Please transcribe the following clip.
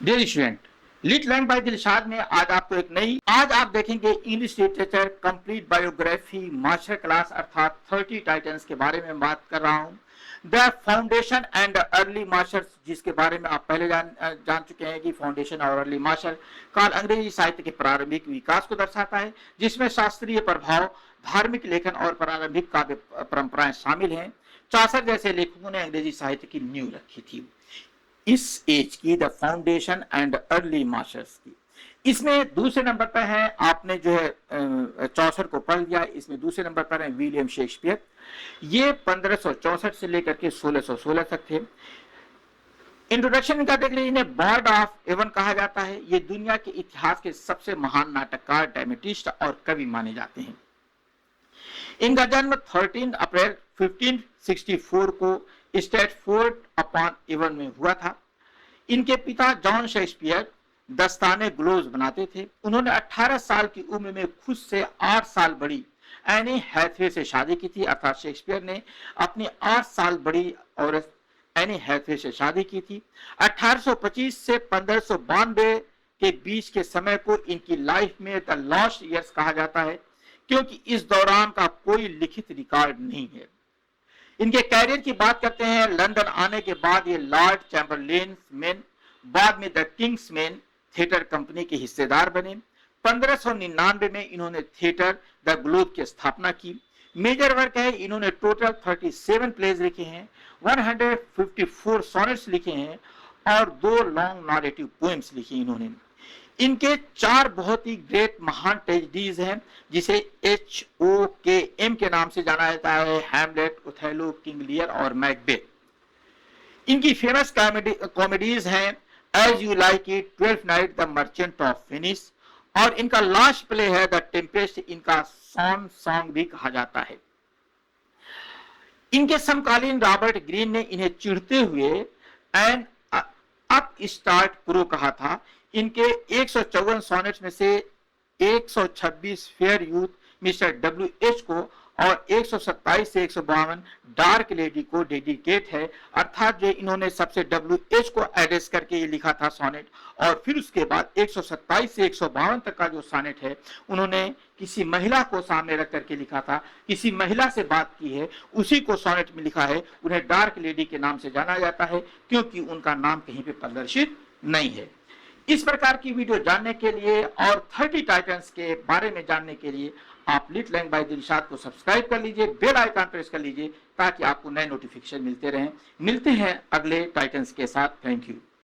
Dear student, lit learn by Dilshad में आज आप देखेंगे English literature complete biography master class अर्थात 30 टाइटन्स के बारे में बात कर रहा हूं। The foundation and early masters, जिसके बारे में आप पहले जान चुके हैं कि फाउंडेशन और अर्ली मास्टर काल अंग्रेजी साहित्य के प्रारंभिक विकास को दर्शाता है, जिसमें शास्त्रीय प्रभाव, धार्मिक लेखन और प्रारंभिक काव्य परंपराएं शामिल हैं। चासर जैसे लेखकों ने अंग्रेजी साहित्य की नींव रखी थी इस एज की, the foundation and early masters की। इसमें दूसरे नंबर पर है, आपने जो है चौसर को पढ़ लिया, इसमें दूसरे नंबर पर है विलियम शेक्सपियर। ये 1564 से लेकर के 1616 तक थे। इंट्रोडक्शन इनका देख लीजिए, इन्हें बॉर्ड ऑफ एवन कहा जाता है। ये दुनिया के इतिहास के सबसे महान नाटककार, ड्रामेटिस्ट और कवि माने जाते हैं। इनका जन्म 13 अप्रैल 1564 को स्ट्रैटफोर्ड अपॉन एवन में हुआ था। इनके पिता जॉन शेक्सपियर दस्ताने ग्लोव्स बनाते थे। उन्होंने 18 साल की उम्र में खुद से 8 साल बड़ी एनी हैथवे से शादी की थी, अर्थात शेक्सपियर ने अपनी 8 साल बड़ी औरत एनी हैथवे से शादी की थी। 1825 से 1592 के बीच के समय को इनकी लाइफ में द लॉस्ट ईयर्स कहा जाता है, क्योंकि इस दौरान का कोई लिखित रिकॉर्ड नहीं है। इनके कैरियर की बात करते हैं। लंदन आने के बाद ये लॉर्ड चैम्बरलेन मैन, बाद में the Kings man theatre company के हिस्सेदार बने। 1599 में इन्होंने थिएटर द ग्लोब की स्थापना की। मेजर वर्क है, इन्होंने टोटल 37 प्लेज लिखे हैं, 154 सोनेट्स लिखे हैं और 2 लॉन्ग नरेटिव पोएम्स लिखी इन्होंने। इनके 4 बहुत ही ग्रेट महान ट्रेजेडीज हैं, जिसे HOKM के नाम से जाना जाता है, हैमलेट, ओथेलो, किंग लियर और मैकबेथ। इनकी फेमस कॉमेडीज हैं as you like it, 12th night, the merchant of Venice और इनका लास्ट प्ले है द टेम्पेस्ट। इनका सॉन्ग भी कहा जाता है। इनके समकालीन रॉबर्ट ग्रीन ने इन्हें चिढ़ते हुए एन अप स्टार्ट प्रो कहा था। इनके 154 सोनेट्स में से 126 फेयर यूथ मिस्टर WH को और 127 से 152 डार्क लेडी को डेडिकेट है, अर्थात जो इन्होंने सबसे WH को एड्रेस करके ये लिखा था सोनेट, और फिर उसके बाद 127 से 152 तक का जो सोनेट है उन्होंने किसी महिला को सामने रख करके लिखा था, किसी महिला से बात की है, उसी को सोनेट में लिखा है। उन्हें डार्क लेडी के नाम से जाना जाता है, क्योंकि उनका नाम कहीं पे प्रदर्शित नहीं है। इस प्रकार की वीडियो जानने के लिए और 30 टाइटन्स के बारे में जानने के लिए आप लिट लर्न बाय दिलशाद को सब्सक्राइब कर लीजिए, बेल आइकन प्रेस कर लीजिए, ताकि आपको नए नोटिफिकेशन मिलते रहें। मिलते हैं अगले टाइटन्स के साथ। Thank you.